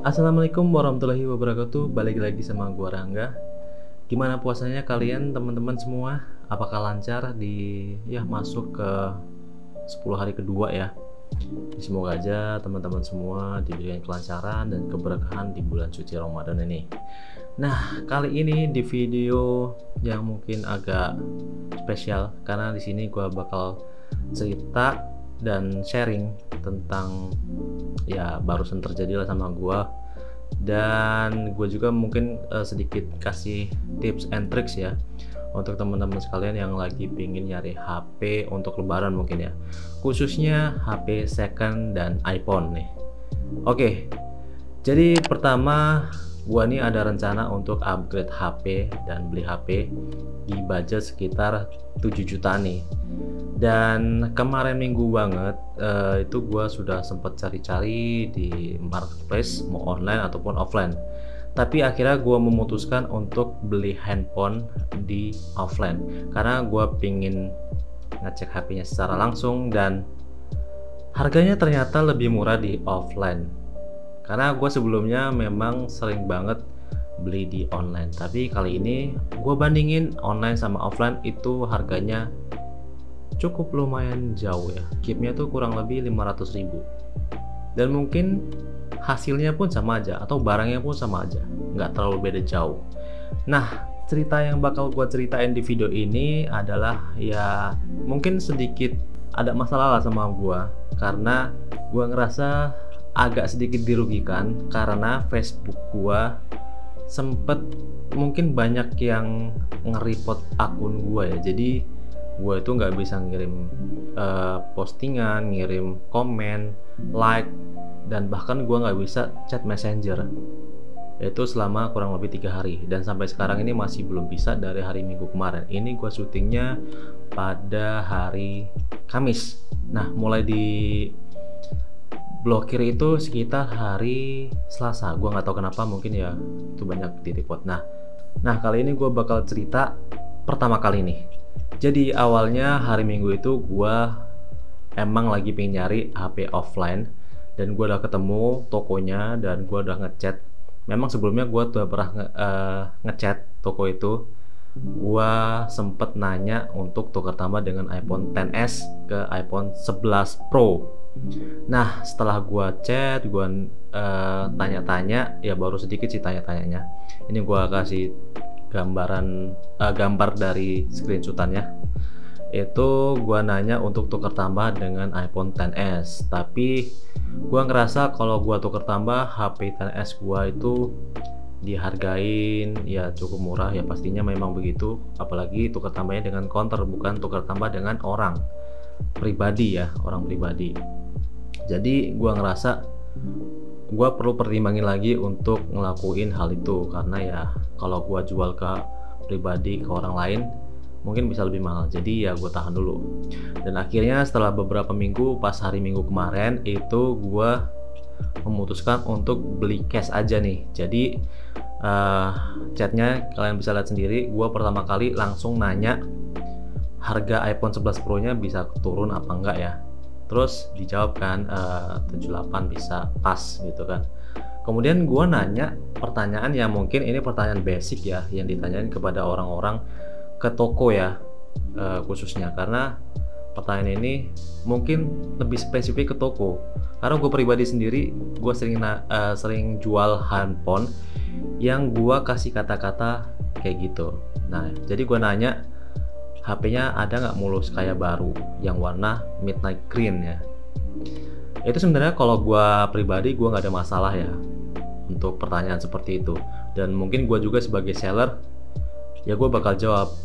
Assalamualaikum warahmatullahi wabarakatuh. Balik lagi sama gua Rangga. Gimana puasanya kalian teman-teman semua? Apakah lancar masuk ke 10 hari kedua ya? Semoga aja teman-teman semua diberikan kelancaran dan keberkahan di bulan suci Ramadan ini. Nah, kali ini di video yang mungkin agak spesial karena di sini gua bakal cerita dan sharing tentang barusan terjadi lah sama gua, dan gue juga mungkin sedikit kasih tips and tricks ya untuk teman-teman sekalian yang lagi pingin nyari HP untuk lebaran mungkin ya, khususnya HP second dan iPhone nih. Oke, jadi pertama gua nih ada rencana untuk upgrade HP dan beli HP di budget sekitar 7 juta nih. Dan kemarin minggu banget itu gua sudah sempat cari-cari di marketplace mau online ataupun offline, tapi akhirnya gua memutuskan untuk beli handphone di offline karena gua pingin ngecek HP-nya secara langsung dan harganya ternyata lebih murah di offline. Karena gue sebelumnya memang sering banget beli di online, tapi kali ini gue bandingin online sama offline itu harganya cukup lumayan jauh ya. Gapnya tuh kurang lebih 500.000, dan mungkin hasilnya pun sama aja atau barangnya pun sama aja, nggak terlalu beda jauh. Nah, cerita yang bakal gue ceritain di video ini adalah ya mungkin sedikit ada masalah lah sama gue, karena gue ngerasa agak sedikit dirugikan karena Facebook gua sempet mungkin banyak yang nge-report akun gua ya. Jadi gua itu nggak bisa ngirim postingan, ngirim komen, like, dan bahkan gua nggak bisa chat messenger. Itu selama kurang lebih 3 hari, dan sampai sekarang ini masih belum bisa dari hari Minggu kemarin. Ini gua syutingnya pada hari Kamis. Nah, mulai di blokir itu sekitar hari Selasa. Gue nggak tahu kenapa, mungkin ya itu banyak di report. Nah kali ini gue bakal cerita pertama kali nih. Jadi awalnya hari Minggu itu gue emang lagi pengen nyari HP offline, dan gue udah ketemu tokonya dan gue udah ngechat. Memang sebelumnya gue udah pernah ngechat toko itu. Gue sempet nanya untuk tukar tambah dengan iPhone XS ke iPhone 11 Pro. Nah, setelah gua chat, gua tanya-tanya, ya baru sedikit sih tanya-tanyanya. Ini gua kasih gambar dari screenshotannya. Itu gua nanya untuk tukar tambah dengan iPhone XS, tapi gua ngerasa kalau gua tukar tambah HP XS gua itu dihargain ya cukup murah ya, pastinya memang begitu, apalagi tukar tambahnya dengan counter, bukan tukar tambah dengan orang pribadi ya, orang pribadi. Jadi gua ngerasa gua perlu pertimbangin lagi untuk ngelakuin hal itu, karena ya kalau gua jual ke pribadi ke orang lain mungkin bisa lebih mahal. Jadi ya gua tahan dulu. Dan akhirnya setelah beberapa minggu, pas hari Minggu kemarin itu gua memutuskan untuk beli cash aja nih. Jadi chatnya kalian bisa lihat sendiri. Gua pertama kali langsung nanya harga iPhone 11 Pro nya bisa turun apa enggak ya. Terus dijawab kan 78 bisa pas gitu kan. Kemudian gue nanya pertanyaan yang mungkin ini pertanyaan basic ya, yang ditanyain kepada orang-orang ke toko ya, khususnya karena pertanyaan ini mungkin lebih spesifik ke toko. Karena gue pribadi sendiri, gue sering jual handphone yang gue kasih kata-kata kayak gitu. Nah, jadi gue nanya HP-nya ada nggak mulus kayak baru yang warna midnight green ya. Itu sebenarnya kalau gue pribadi gue nggak ada masalah ya untuk pertanyaan seperti itu, dan mungkin gue juga sebagai seller ya gue bakal jawab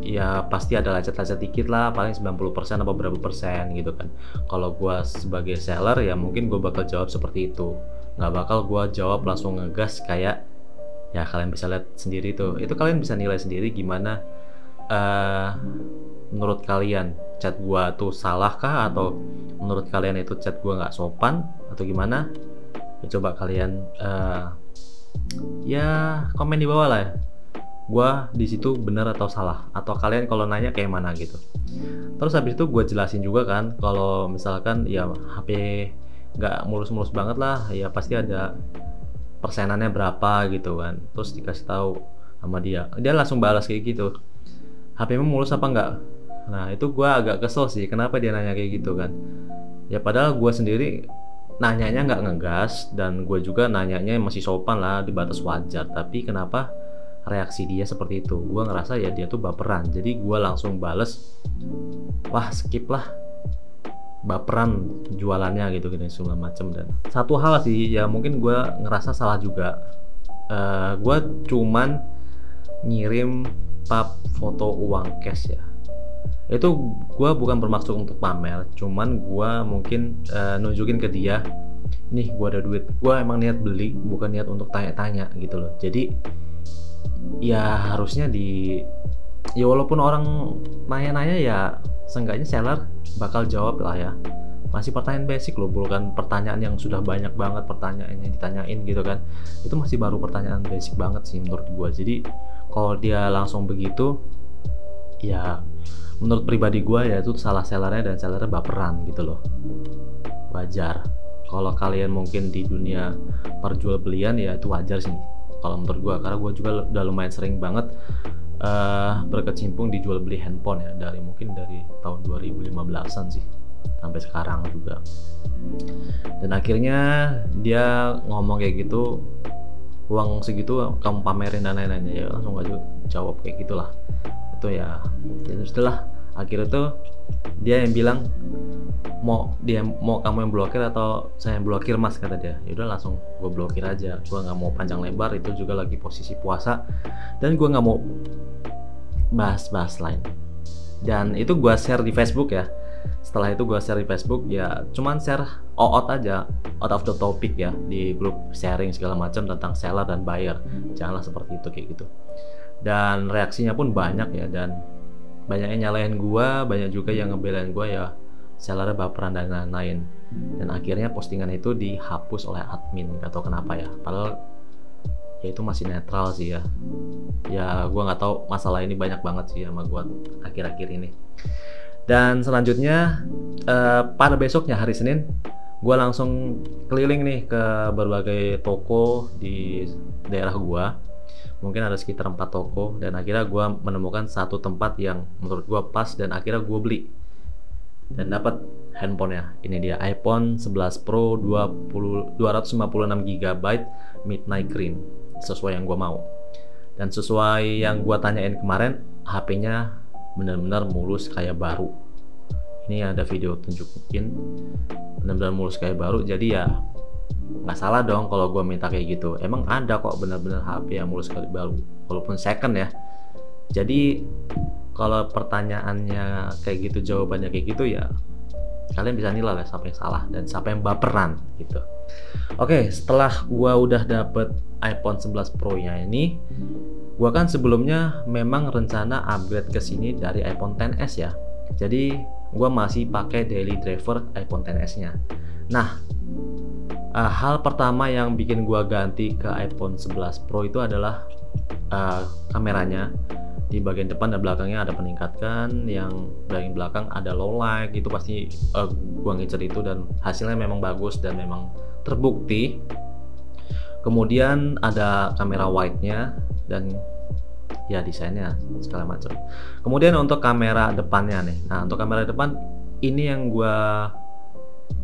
ya pasti ada lecet-lecet dikit lah, paling 90% apa berapa persen gitu kan. Kalau gue sebagai seller ya mungkin gue bakal jawab seperti itu, nggak bakal gue jawab langsung ngegas kayak ya kalian bisa lihat sendiri tuh. Itu kalian bisa nilai sendiri gimana menurut kalian chat gua tuh salah kah, atau menurut kalian itu chat gua nggak sopan atau gimana ya. Coba kalian ya komen di bawah lah ya, gua di situ benar atau salah, atau kalian kalau nanya kayak mana gitu. Terus habis itu gua jelasin juga kan kalau misalkan ya HP nggak mulus-mulus banget lah, ya pasti ada persenannya berapa gitu kan. Terus dikasih tahu sama dia langsung balas kayak gitu, HP-mu mulus apa enggak. Nah itu gue agak kesel sih, kenapa dia nanya kayak gitu kan. Ya padahal gue sendiri nanyanya nggak ngegas, dan gue juga nanyanya masih sopan lah, di batas wajar. Tapi kenapa reaksi dia seperti itu? Gue ngerasa ya dia tuh baperan, jadi gue langsung bales, wah skip lah, baperan jualannya gitu segala macem. Dan satu hal sih ya, mungkin gue ngerasa salah juga. Gue cuman ngirim pap foto uang cash ya, itu gue bukan bermaksud untuk pamer, cuman gue mungkin nunjukin ke dia, nih gue ada duit, gue emang niat beli, bukan niat untuk tanya-tanya gitu loh. Jadi ya harusnya ya walaupun orang nanya-nanya ya seenggaknya seller bakal jawab lah ya. Masih pertanyaan basic loh, bukan pertanyaan yang sudah banyak banget pertanyaan yang ditanyain gitu kan. Itu masih baru pertanyaan basic banget sih menurut gue. Jadi kalau dia langsung begitu, ya menurut pribadi gue ya itu salah sellernya, dan sellernya baperan gitu loh. Wajar. Kalau kalian mungkin di dunia perjualbelian ya itu wajar sih kalau menurut gue, karena gue juga udah lumayan sering banget berkecimpung di jual beli handphone ya, mungkin dari tahun 2015an sih sampai sekarang juga. Dan akhirnya dia ngomong kayak gitu, uang segitu kamu pamerin dan lain-lainnya, ya langsung aja jawab kayak gitulah. Itu ya, dan setelah akhirnya tuh dia yang bilang mau kamu yang blokir atau saya yang blokir mas, kata dia. Yaudah langsung gue blokir aja, gue nggak mau panjang lebar, itu juga lagi posisi puasa dan gue nggak mau bahas lain. Dan itu gue share di Facebook ya. Setelah itu gue share di Facebook ya, cuman share out aja, out of the topic ya, di grup sharing segala macam tentang seller dan buyer. Janganlah seperti itu kayak gitu. Dan reaksinya pun banyak ya, dan banyak yang nyalahin gue, banyak juga yang ngebelain gue ya sellernya baperan dan lain-lain. Dan akhirnya postingan itu dihapus oleh admin, gak tau kenapa ya, padahal ya itu masih netral sih ya. Ya gue nggak tahu, masalah ini banyak banget sih sama gue akhir-akhir ini. Dan selanjutnya pada besoknya hari Senin, gue langsung keliling nih ke berbagai toko di daerah gue. Mungkin ada sekitar 4 toko, dan akhirnya gue menemukan satu tempat yang menurut gue pas, dan akhirnya gue beli dan dapat handphonenya. Ini dia iPhone 11 Pro 256GB Midnight Green, sesuai yang gue mau. Dan sesuai yang gue tanyain kemarin, HP-nya benar-benar mulus kayak baru. Ini ada video tunjukin, benar-benar mulus kayak baru. Jadi ya nggak salah dong kalau gue minta kayak gitu. Emang ada kok benar-benar HP yang mulus kayak baru, walaupun second ya. Jadi kalau pertanyaannya kayak gitu, jawabannya kayak gitu, ya kalian bisa nilai lah siapa yang salah dan siapa yang baperan gitu. Oke, setelah gue udah dapet iPhone 11 Pro nya ini, gue kan sebelumnya memang rencana upgrade ke sini dari iPhone XS ya. Jadi gue masih pakai daily driver iPhone XS nya. Nah, hal pertama yang bikin gue ganti ke iPhone 11 Pro itu adalah kameranya. Di bagian depan dan belakangnya ada peningkatan, yang bagian belakang ada low light, itu pasti gue ngincer itu, dan hasilnya memang bagus dan memang terbukti. Kemudian ada kamera wide-nya dan ya desainnya segala macam. Kemudian untuk kamera depannya nih, nah untuk kamera depan ini yang gue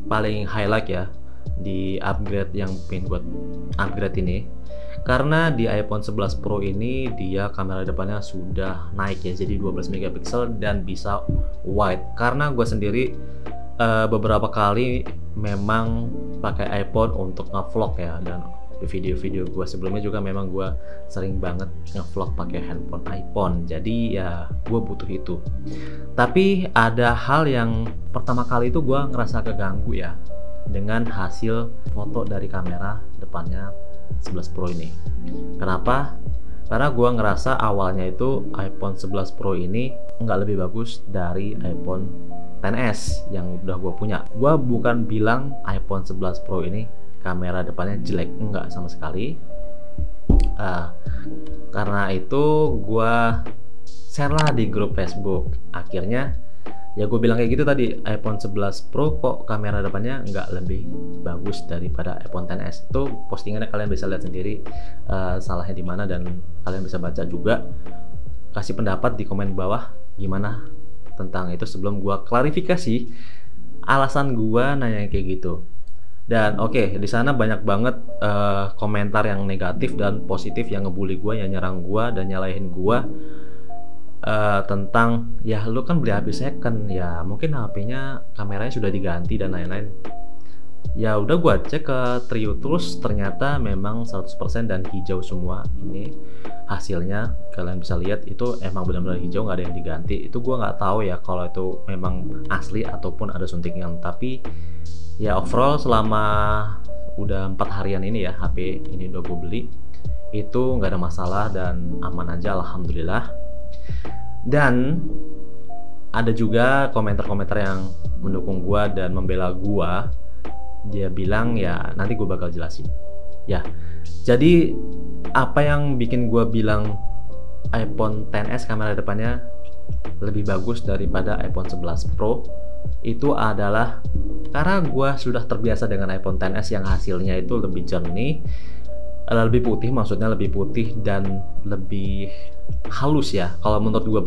paling highlight ya di upgrade, yang pengen gue upgrade ini, karena di iPhone 11 Pro ini dia kamera depannya sudah naik ya, jadi 12 megapiksel dan bisa wide. Karena gue sendiri beberapa kali memang pakai iPhone untuk ngevlog ya, dan di video-video gue sebelumnya juga memang gue sering banget ngevlog pakai handphone iPhone, jadi ya gue butuh itu. Tapi ada hal yang pertama kali itu gue ngerasa keganggu ya dengan hasil foto dari kamera depannya 11 Pro ini. Kenapa? Karena gue ngerasa awalnya itu iPhone 11 Pro ini nggak lebih bagus dari iPhone XS yang udah gue punya. Gue bukan bilang iPhone 11 Pro ini kamera depannya jelek, enggak sama sekali. Karena itu gue share lah di grup Facebook. Akhirnya Ya gue bilang kayak gitu tadi, iPhone 11 Pro kok kamera depannya nggak lebih bagus daripada iPhone XS. Itu postingannya kalian bisa lihat sendiri salahnya di mana, dan kalian bisa baca juga. Kasih pendapat di komen bawah gimana tentang itu sebelum gue klarifikasi alasan gue nanya kayak gitu. Dan oke, di sana banyak banget komentar yang negatif dan positif yang ngebully gue, yang nyerang gue dan nyalahin gue. Tentang ya lu kan beli HP second, ya mungkin HP-nya kameranya sudah diganti dan lain-lain. Ya udah gua cek ke Trio Tools, ternyata memang 100% dan hijau semua. Ini hasilnya kalian bisa lihat, itu emang benar-benar hijau, nggak ada yang diganti. Itu gua nggak tahu ya kalau itu memang asli ataupun ada suntikan, tapi ya overall selama udah 4 harian ini ya HP ini udah gue beli, itu nggak ada masalah dan aman aja, alhamdulillah. Dan ada juga komentar-komentar yang mendukung gua dan membela gua. Dia bilang ya nanti gua bakal jelasin. Ya, jadi apa yang bikin gua bilang iPhone XS kamera depannya lebih bagus daripada iPhone 11 Pro itu adalah karena gua sudah terbiasa dengan iPhone XS yang hasilnya itu lebih jernih, lebih putih, maksudnya lebih putih dan lebih halus ya. Kalau menurut gue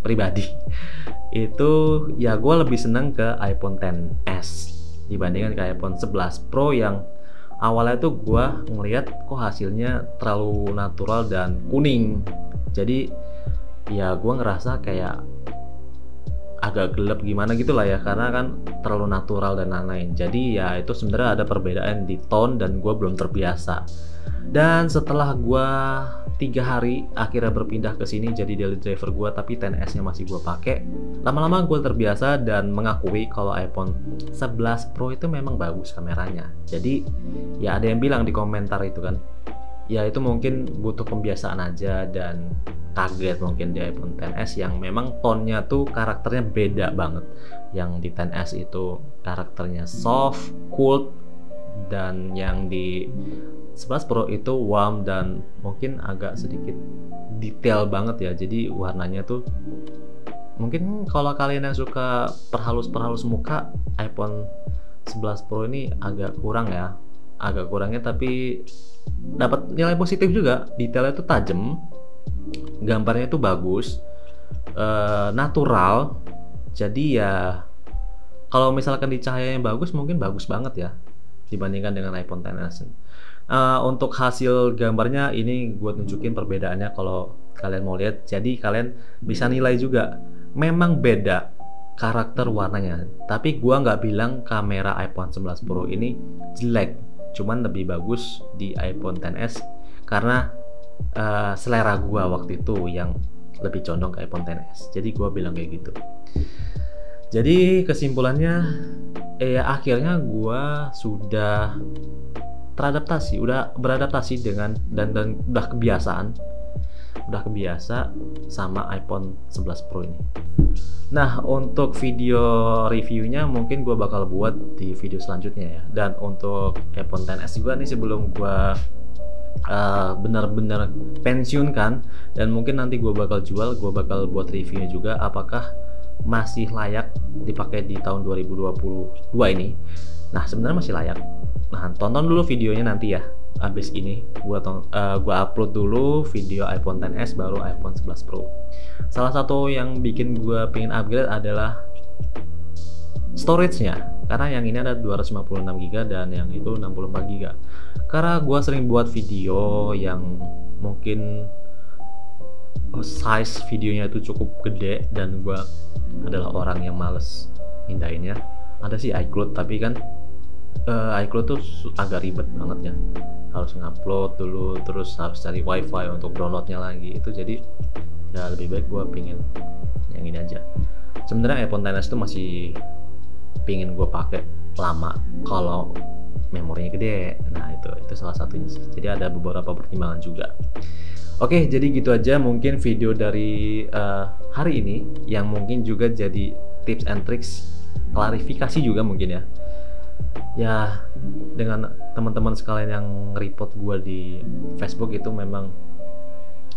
pribadi itu ya gue lebih seneng ke iPhone XS dibandingkan ke iPhone 11 Pro yang awalnya tuh gue ngelihat kok hasilnya terlalu natural dan kuning. Jadi ya gue ngerasa kayak agak gelap gimana gitu lah ya, karena kan terlalu natural dan lain-lain. Jadi ya itu sebenarnya ada perbedaan di tone dan gue belum terbiasa. Dan setelah gue 3 hari akhirnya berpindah ke sini jadi daily driver gue, tapi XS nya masih gue pakai. Lama-lama gue terbiasa dan mengakui kalau iPhone 11 Pro itu memang bagus kameranya. Jadi ya ada yang bilang di komentar itu kan, ya itu mungkin butuh pembiasaan aja dan kaget mungkin di iPhone XS yang memang tone-nya tuh karakternya beda banget. Yang di XS itu karakternya soft, cool, dan yang di 11 Pro itu warm dan mungkin agak sedikit detail banget ya. Jadi warnanya tuh mungkin kalau kalian yang suka perhalus muka, iPhone 11 Pro ini agak kurang ya. Agak kurangnya tapi dapat nilai positif juga. Detailnya tuh tajam, gambarnya tuh bagus, natural. Jadi ya kalau misalkan di cahaya yang bagus mungkin bagus banget ya dibandingkan dengan iPhone XS. Untuk hasil gambarnya ini gue tunjukin perbedaannya kalau kalian mau lihat. Jadi kalian bisa nilai juga, memang beda karakter warnanya. Tapi gue nggak bilang kamera iPhone 11 Pro ini jelek, cuman lebih bagus di iPhone XS karena selera gue waktu itu yang lebih condong ke iPhone XS. Jadi gue bilang kayak gitu. Jadi kesimpulannya akhirnya gue sudah beradaptasi dengan dan udah kebiasa sama iPhone 11 Pro ini. Nah, untuk video reviewnya mungkin gue bakal buat di video selanjutnya ya. Dan untuk iPhone XS juga nih sebelum gue benar-benar pensiunkan dan mungkin nanti gue bakal jual, gue bakal buat reviewnya juga apakah masih layak dipakai di tahun 2022 ini. Nah, sebenarnya masih layak. Nah, tonton dulu videonya nanti ya. Abis ini gua upload dulu video iPhone XS baru iPhone 11 Pro. Salah satu yang bikin gua pengen upgrade adalah storage-nya. Karena yang ini ada 256GB dan yang itu 64GB. Karena gua sering buat video yang mungkin size videonya itu cukup gede dan gua adalah orang yang males mindahinnya. Ada sih iCloud, tapi kan iCloud tuh agak ribet banget ya, harus ngupload dulu, terus harus cari wifi untuk downloadnya lagi. Itu jadi ya lebih baik gue pingin yang ini aja. Sebenarnya iPhone XS itu masih pingin gue pakai lama kalau memorinya gede. Nah itu salah satunya sih. Jadi ada beberapa pertimbangan juga. Oke, jadi gitu aja mungkin video dari hari ini, yang mungkin juga jadi tips and tricks, klarifikasi juga mungkin ya. Ya, dengan teman-teman sekalian yang report gue di Facebook itu memang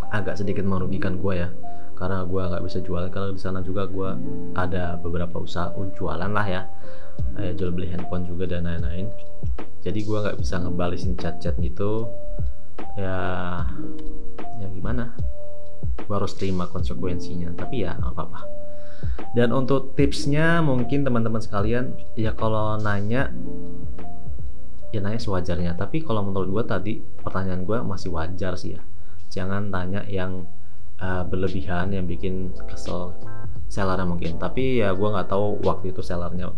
agak sedikit merugikan gue ya, karena gue nggak bisa jualan, karena di sana juga gue ada beberapa usaha jualan lah ya, jual beli handphone juga dan lain-lain. Jadi gue nggak bisa ngebalisin chat-chat gitu ya gimana, gue harus terima konsekuensinya, tapi ya nggak apa-apa. Dan untuk tipsnya mungkin teman-teman sekalian ya, kalau nanya ya nanya sewajarnya, tapi kalau menurut gue tadi pertanyaan gue masih wajar sih ya. Jangan tanya yang berlebihan yang bikin kesel sellernya mungkin. Tapi ya gue nggak tahu waktu itu sellernya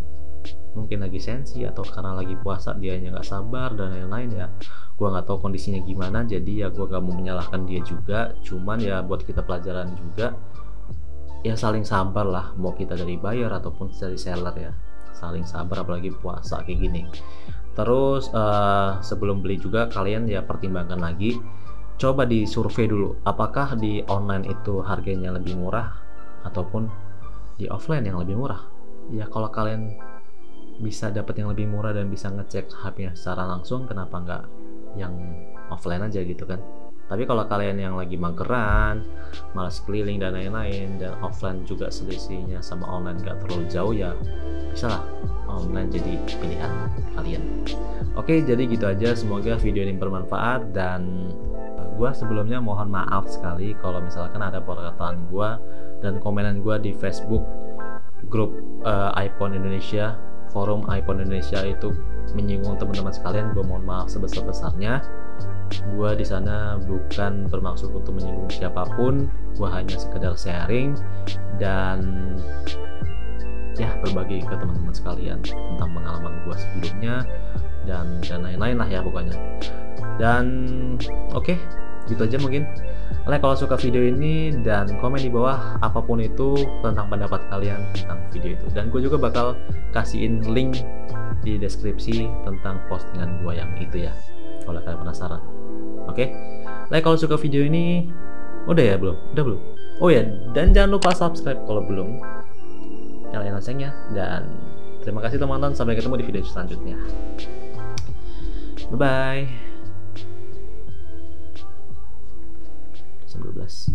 mungkin lagi sensi atau karena lagi puasa dianya nggak sabar dan lain-lain ya. Gue nggak tahu kondisinya gimana, jadi ya gue nggak mau menyalahkan dia juga. Cuman ya buat kita pelajaran juga, ya saling sabar lah, mau kita dari buyer ataupun dari seller ya, saling sabar apalagi puasa kayak gini. Terus sebelum beli juga kalian ya pertimbangkan lagi, coba di survei dulu apakah di online itu harganya lebih murah ataupun di offline yang lebih murah. Ya kalau kalian bisa dapat yang lebih murah dan bisa ngecek HP-nya secara langsung, kenapa nggak yang offline aja gitu kan. Tapi kalau kalian yang lagi mageran, malas keliling dan lain-lain, dan offline juga selisihnya sama online nggak terlalu jauh, ya bisa lah online jadi pilihan kalian. Oke, jadi gitu aja, semoga video ini bermanfaat. Dan gue sebelumnya mohon maaf sekali kalau misalkan ada perkataan gue dan komenan gue di Facebook grup iPhone Indonesia, forum iPhone Indonesia itu menyinggung teman-teman sekalian. Gue mohon maaf sebesar-besarnya. Gue di sana bukan bermaksud untuk menyinggung siapapun, gue hanya sekedar sharing dan ya berbagi ke teman-teman sekalian tentang pengalaman gue sebelumnya dan lain-lain lah ya pokoknya. Dan oke, gitu aja mungkin. Like kalau suka video ini dan komen di bawah apapun itu tentang pendapat kalian tentang video itu. Dan gue juga bakal kasihin link di deskripsi tentang postingan gue yang itu ya, kalau kalian penasaran. Oke, like kalau suka video ini. Udah ya belum? Udah belum? Oh ya, dan jangan lupa subscribe kalau belum. Nyalain loncengnya. Dan terima kasih teman-teman, sampai ketemu di video selanjutnya. Bye bye. 12